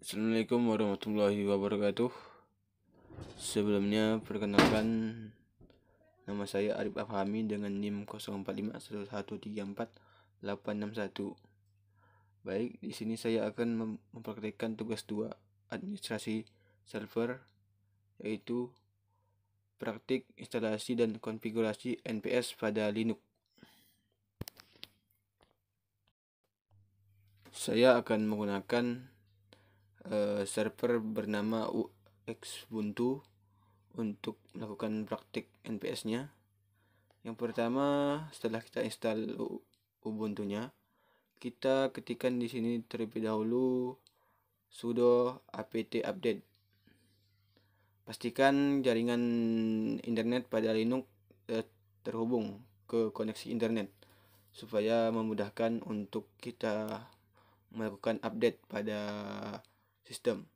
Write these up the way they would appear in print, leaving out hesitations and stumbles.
Assalamualaikum warahmatullahi wabarakatuh. Sebelumnya perkenalkan, nama saya Arif Afhami dengan NIM 0451134861. Baik, di sini saya akan mempraktikkan tugas 2 administrasi server, yaitu praktik instalasi dan konfigurasi NPS pada Linux. Saya akan menggunakan server bernama Ubuntu untuk melakukan praktik NPS-nya. Yang pertama, setelah kita install Ubuntu-nya, kita ketikkan di sini terlebih dahulu sudo apt update. Pastikan jaringan internet pada Linux terhubung ke koneksi internet supaya memudahkan untuk kita melakukan update pada sistem.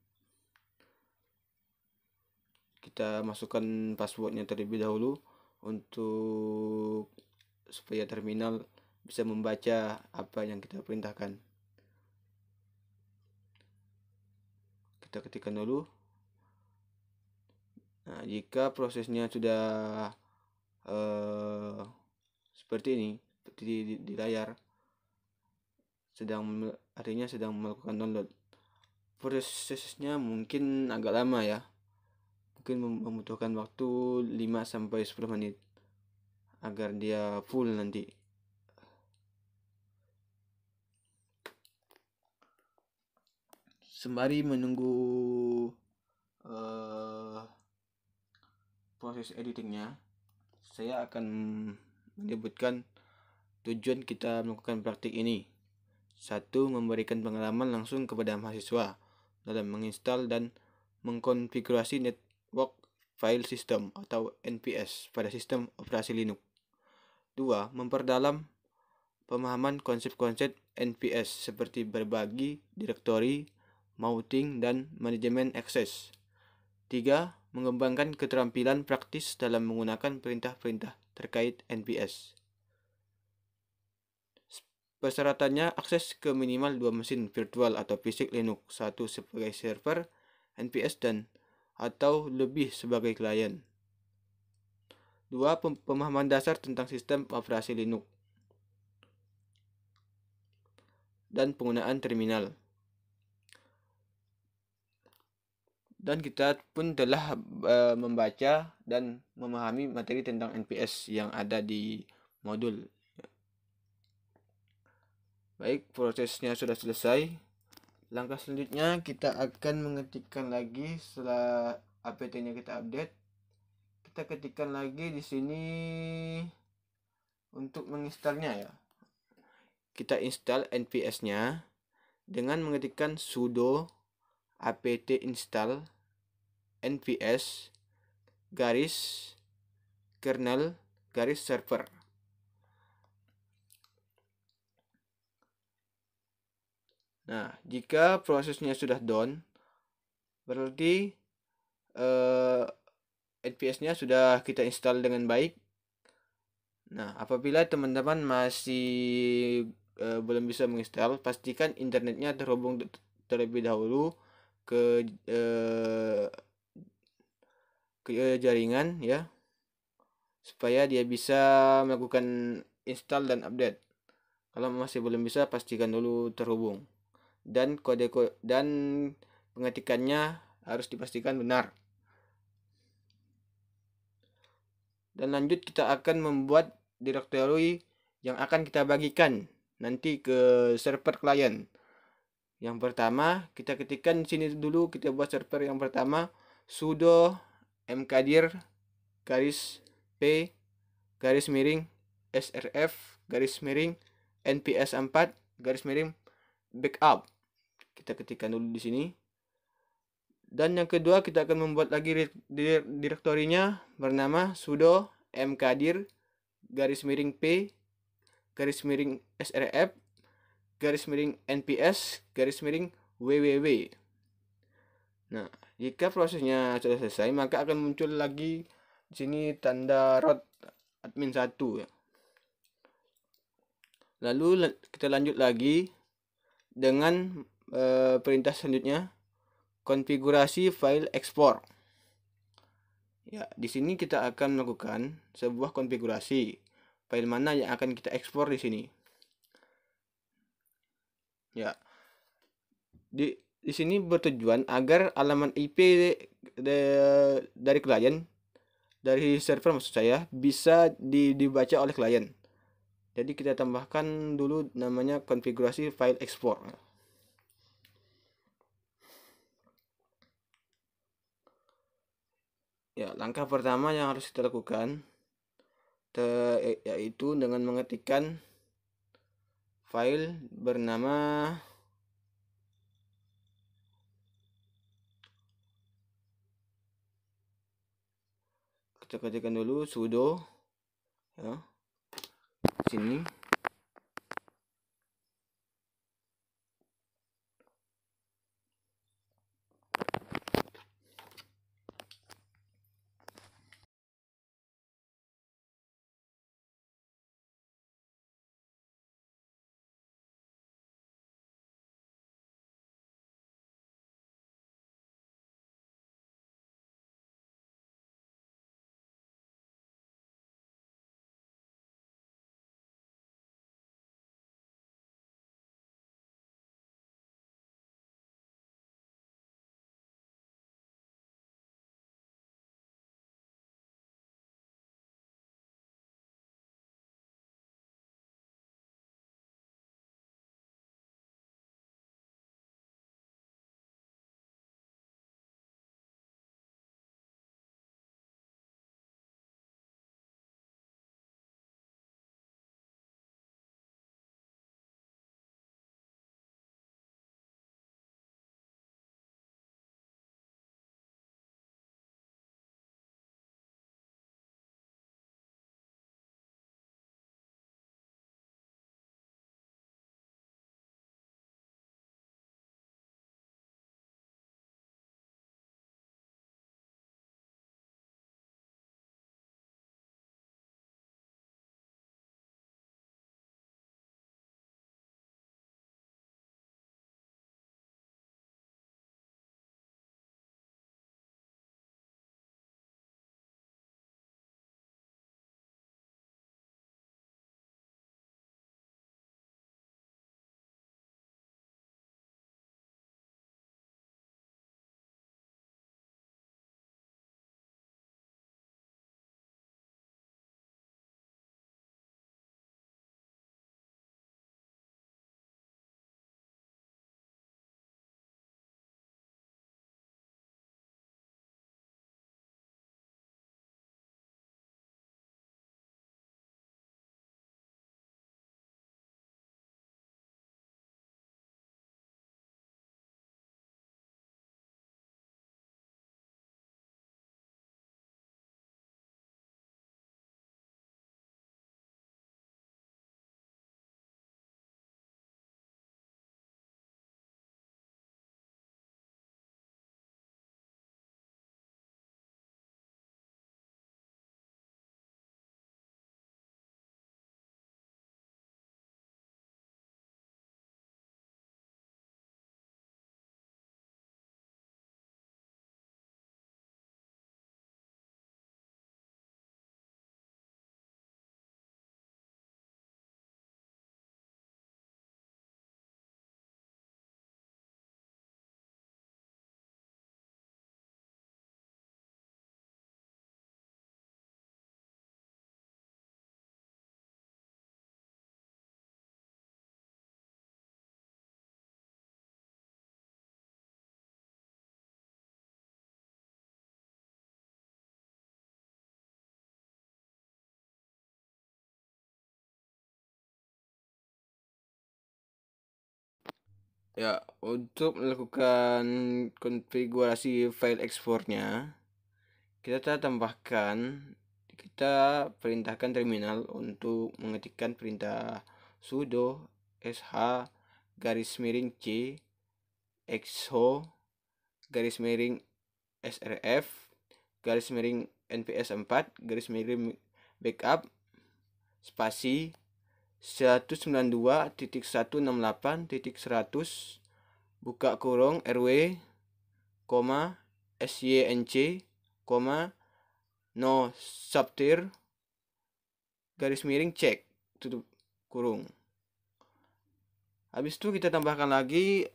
Kita masukkan passwordnya terlebih dahulu untuk supaya terminal bisa membaca apa yang kita perintahkan. Kita ketikkan dulu. Nah, jika prosesnya sudah seperti ini, seperti di layar, artinya sedang melakukan download. Prosesnya mungkin agak lama ya. Mungkin membutuhkan waktu 5-10 menit agar dia full nanti. Sembari menunggu proses editingnya, saya akan menyebutkan tujuan kita melakukan praktik ini. 1. Memberikan pengalaman langsung kepada mahasiswa dalam menginstal dan mengkonfigurasi network file system atau NPS pada sistem operasi Linux. 2. Memperdalam pemahaman konsep-konsep NPS seperti berbagi, direktori, mounting, dan manajemen akses. 3. Mengembangkan keterampilan praktis dalam menggunakan perintah-perintah terkait NPS. Persyaratannya, akses ke minimal 2 mesin virtual atau fisik Linux, 1 sebagai server NPS dan atau lebih sebagai klien. 2. Pemahaman dasar tentang sistem operasi Linux dan penggunaan terminal. Dan kita pun telah membaca dan memahami materi tentang NPS yang ada di modul. Baik, prosesnya sudah selesai. Langkah selanjutnya kita akan mengetikkan lagi setelah apt-nya kita update. Kita ketikkan lagi di sini untuk menginstalnya ya. Kita install NPS-nya dengan mengetikkan sudo apt install nps garis kernel garis server. Nah, jika prosesnya sudah done, berarti NPS-nya sudah kita install dengan baik. Nah, apabila teman-teman masih belum bisa menginstal, pastikan internetnya terhubung terlebih dahulu ke jaringan ya, supaya dia bisa melakukan install dan update. Kalau masih belum bisa, pastikan dulu terhubung. Dan kode dan pengetikannya harus dipastikan benar. Dan lanjut kita akan membuat direktori yang akan kita bagikan nanti ke server klien. Yang pertama, kita ketikkan di sini dulu, kita buat server yang pertama sudo mkdir garis p garis miring srf garis miring nps4 garis miring backup. Kita ketikkan dulu di sini. Dan yang kedua, kita akan membuat lagi direktorinya bernama sudo mkdir garis miring p garis miring srf garis miring nps garis miring www. Nah, jika prosesnya sudah selesai, maka akan muncul lagi di sini tanda root admin 1 ya. Lalu kita lanjut lagi dengan perintah selanjutnya, konfigurasi file ekspor. Ya, di sini kita akan melakukan sebuah konfigurasi file mana yang akan kita ekspor di sini. Ya, di sini bertujuan agar alamat IP dari klien, dari server maksud saya, bisa dibaca oleh klien. Jadi kita tambahkan dulu namanya konfigurasi file ekspor. Ya, langkah pertama yang harus kita lakukan yaitu dengan mengetikkan file bernama kita ketikkan dulu sudo ya sini. Ya, untuk melakukan konfigurasi file ekspornya, kita perintahkan terminal untuk mengetikkan perintah sudo sh --c exo --srf --nps 4 --backup spasi 192.168.100 buka kurung rw sync, no subtir, garis miring check, tutup kurung. Habis itu kita tambahkan lagi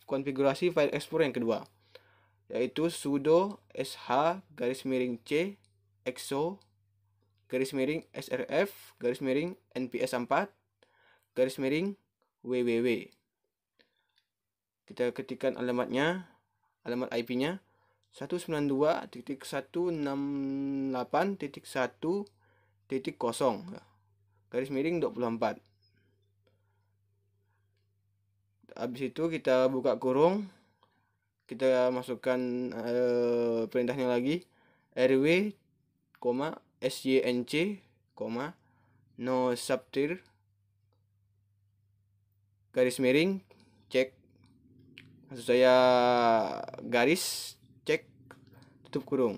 konfigurasi file explorer yang kedua, yaitu sudo sh garis miring c exo garis miring srf garis miring nps 4 garis miring www. Kita ketikkan alamatnya, alamat IP-nya 192.168.1.0 garis miring 24. Habis itu kita buka kurung, kita masukkan perintahnya lagi, rw, sync, no subtir, garis miring cek, maksud saya garis cek, tutup kurung.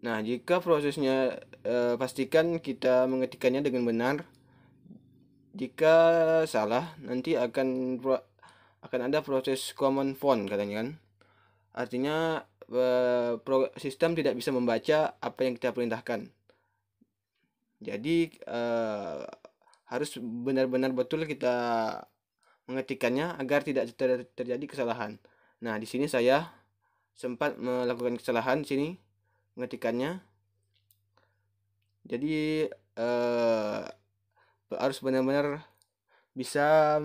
Nah, jika prosesnya pastikan kita mengetikkannya dengan benar. Jika salah, nanti akan ada proses common font katanya kan. Artinya sistem tidak bisa membaca apa yang kita perintahkan. Jadi harus benar-benar betul kita mengetikkannya agar tidak terjadi kesalahan. Nah, di sini saya sempat melakukan kesalahan di sini mengetikkannya. Jadi harus benar-benar bisa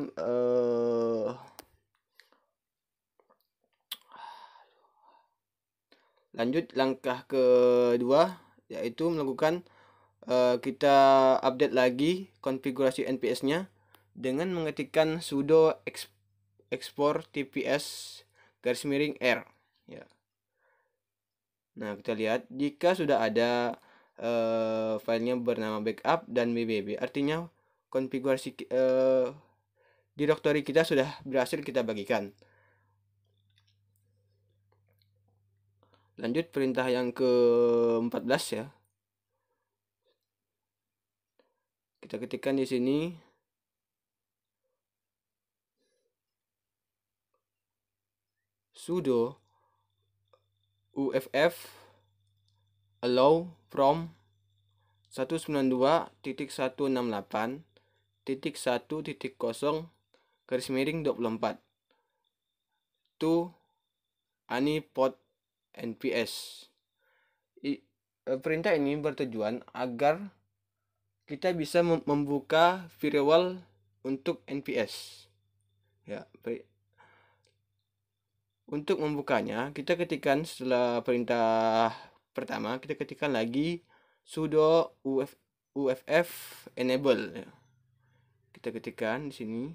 lanjut langkah kedua, yaitu melakukan kita update lagi konfigurasi NPS-nya dengan mengetikkan sudo export tps garis miring r ya. Nah, kita lihat jika sudah ada filenya bernama backup dan bbb, artinya konfigurasi directory kita sudah berhasil kita bagikan. Lanjut perintah yang ke-14 ya. Kita ketikkan di sini sudo uff allow from 192.168.1.0 garis miring 24 to any port nps. Perintah ini bertujuan agar kita bisa membuka firewall untuk nps ya. Untuk membukanya, kita ketikkan setelah perintah pertama, kita ketikkan lagi sudo uff enable ya. Kita ketikkan di sini.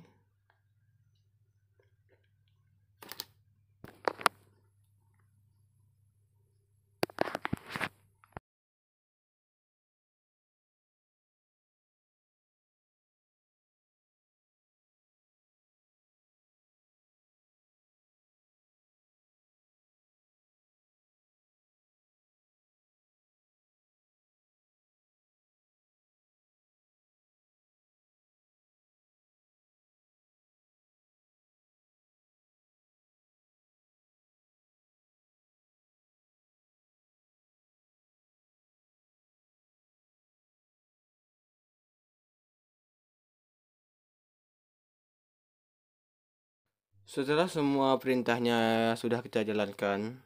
Setelah semua perintahnya sudah kita jalankan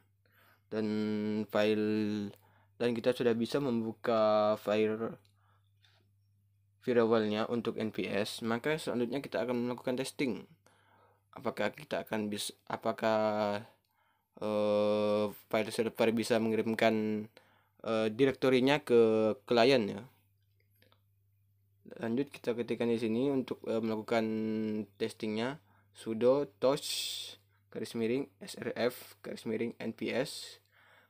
dan kita sudah bisa membuka firewallnya untuk NPS, maka selanjutnya kita akan melakukan testing. Apakah file server bisa mengirimkan direktorinya ke klien ya. Lanjut kita ketikkan di sini untuk melakukan testingnya sudo tosh garis miring srf garis miring nps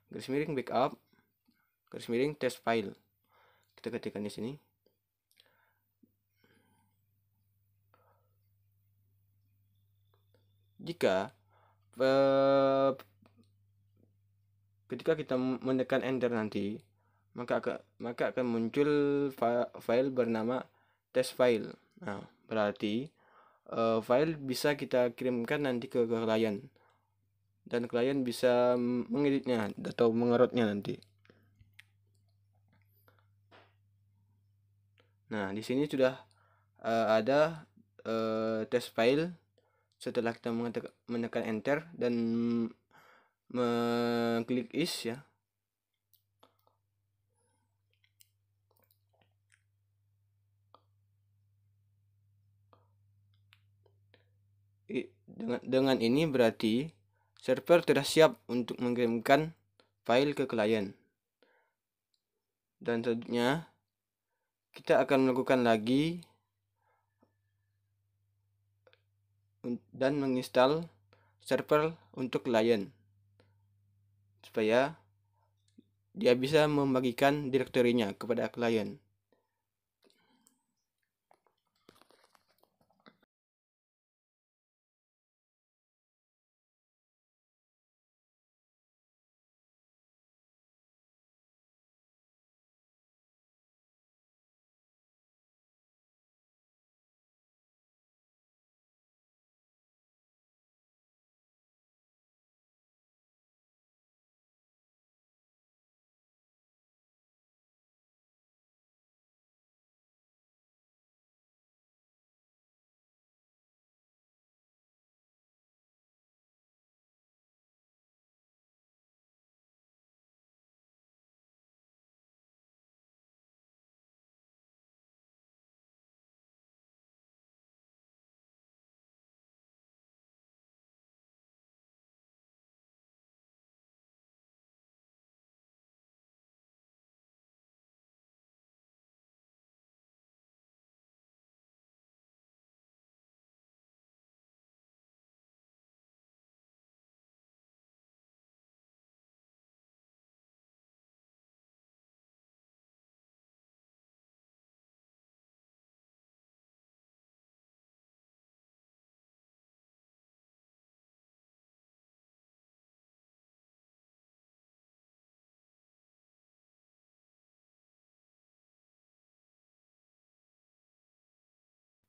garis miring backup garis miring test file. Kita ketikkan di sini. Jika ketika kita menekan enter nanti, maka akan muncul file bernama test file. Nah, berarti file bisa kita kirimkan nanti ke klien, dan klien bisa mengeditnya atau mengerutnya nanti. Nah, di sini sudah ada test file. Setelah kita menekan enter dan mengklik is ya, dengan ini berarti server sudah siap untuk mengirimkan file ke klien. Dan selanjutnya kita akan melakukan lagi dan menginstal server untuk klien supaya dia bisa membagikan direktorinya kepada klien.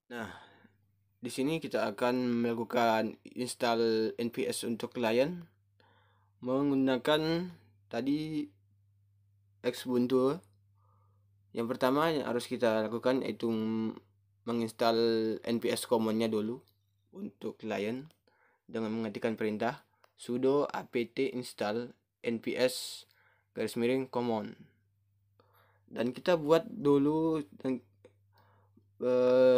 Nah, di sini kita akan melakukan install nps untuk klien menggunakan tadi Xubuntu. Yang pertama yang harus kita lakukan yaitu menginstal nps common-nya dulu untuk klien dengan mengetikkan perintah sudo apt install nps -common. Dan kita buat dulu, dan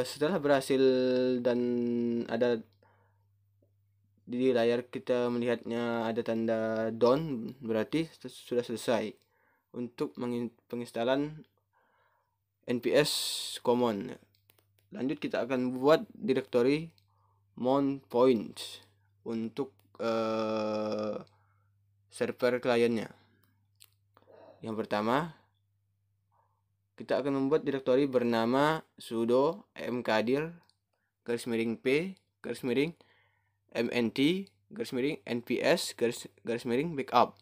setelah berhasil dan ada di layar kita melihatnya ada tanda done, berarti sudah selesai untuk penginstalan nps common. Lanjut kita akan buat direktori mount points untuk server kliennya. Yang pertama, kita akan membuat direktori bernama sudo mkdir _p -mnt -nps -backup.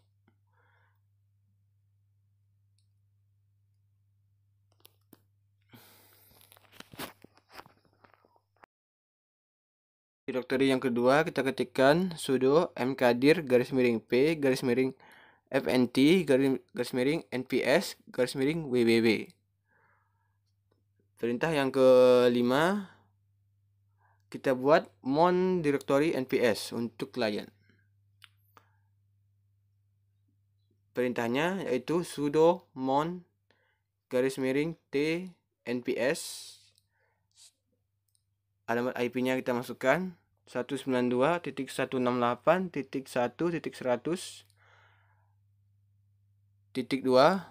Direktori yang kedua kita ketikkan sudo mkdir -p -fnt -nps -www. Perintah yang kelima, kita buat mount direktori nps untuk klien. Perintahnya yaitu sudo mount _t nps. Alamat IP-nya kita masukkan 192.168.1.2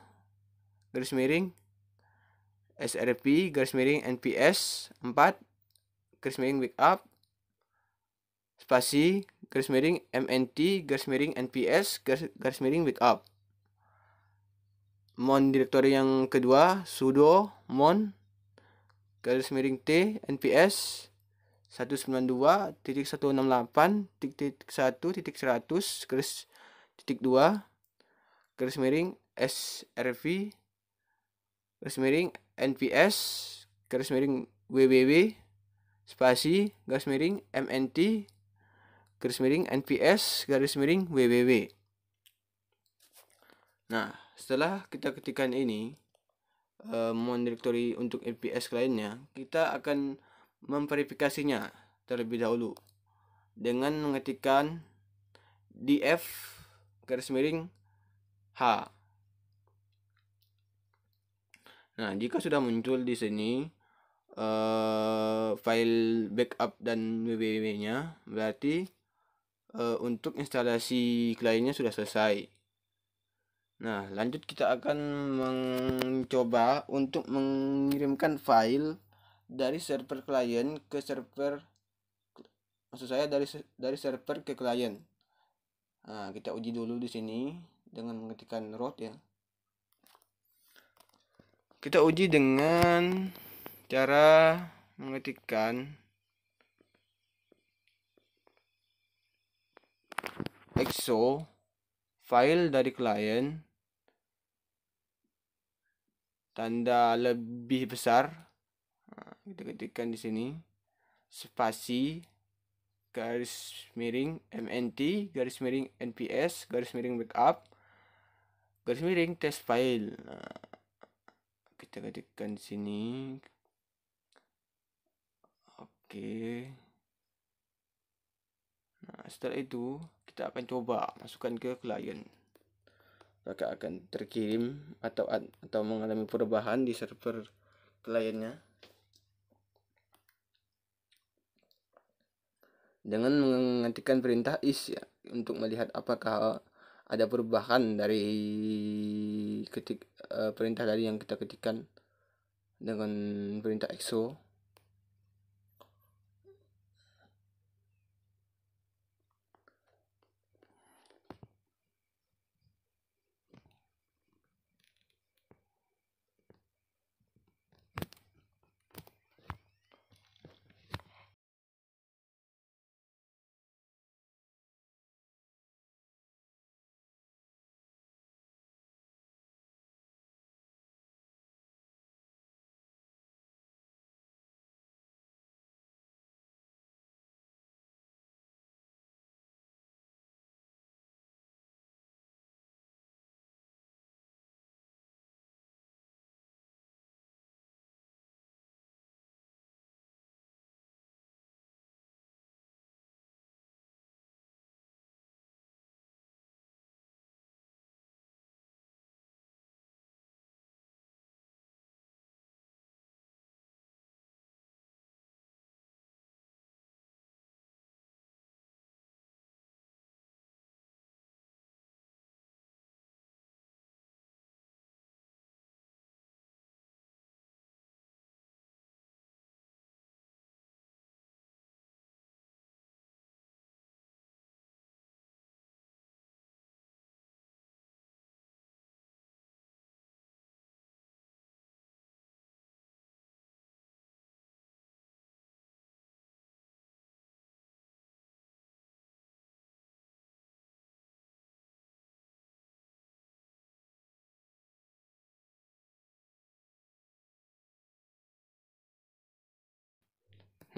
srp -nps 4 -backup spasi -mnt -nps -backup. Mount direktori yang kedua sudo mount _t nps 192.168.1.2 srv -nps -www spasi garis miring MNT garis miring NPS garis miring www. Nah, setelah kita ketikkan ini mohon directory untuk NPS kliennya, kita akan memverifikasinya terlebih dahulu dengan mengetikkan df garis miring h. Nah, jika sudah muncul di sini file backup dan www-nya, berarti untuk instalasi kliennya sudah selesai. Nah, lanjut kita akan mencoba untuk mengirimkan file dari server klien ke server, maksud saya dari server ke klien. Nah, kita uji dulu di sini dengan mengetikkan root ya. Kita uji dengan cara mengetikkan exo file dari klien tanda lebih besar. Nah, kita ketikkan di sini spasi garis miring MNT garis miring NPS garis miring backup garis miring test file. Nah, kita ketikkan di sini. Oke. Nah, setelah itu kita akan coba masukkan ke klien. Apakah akan terkirim atau mengalami perubahan di server kliennya. Dengan mengetikkan perintah is ya, untuk melihat apakah ada perubahan dari perintah tadi yang kita ketikkan dengan perintah exo.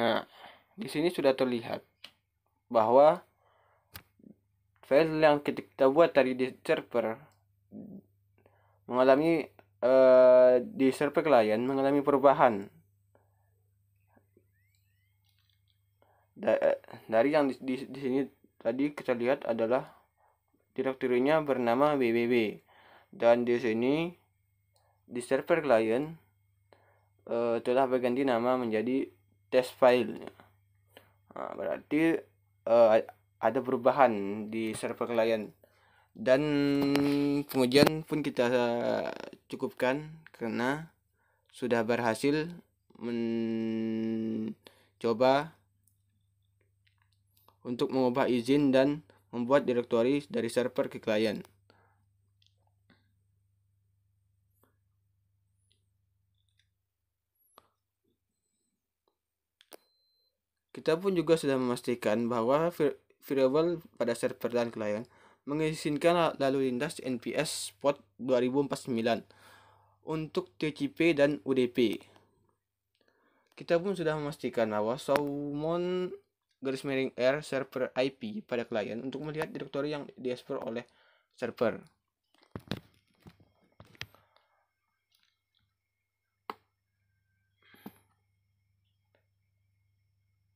Nah, di sini sudah terlihat bahwa file yang kita buat tadi di server mengalami di server klien mengalami perubahan. Dari yang di sini tadi kita lihat adalah direktorinya bernama www, dan di sini di server klien telah berganti nama menjadi test file. Nah, berarti ada perubahan di server klien, dan pengujian pun kita cukupkan karena sudah berhasil mencoba untuk mengubah izin dan membuat direktori dari server ke klien. Kita pun juga sudah memastikan bahwa variabel pada server dan klien mengizinkan lalu lintas NPS port 2049 untuk TCP dan UDP. kita pun sudah memastikan bahwa summon _r server IP pada klien untuk melihat direktori yang diekspor oleh server.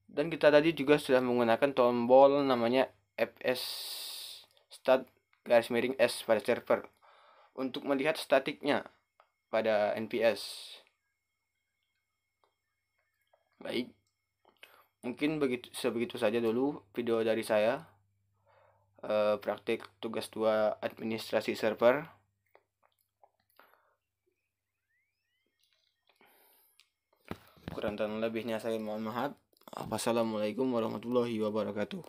Dan kita tadi juga sudah menggunakan tombol namanya fs start _s pada server untuk melihat statiknya pada NPS. Baik, mungkin sebegitu saja dulu video dari saya, praktik tugas 2 administrasi server. Kurang dan lebihnya saya mohon maaf. Wassalamualaikum warahmatullahi wabarakatuh.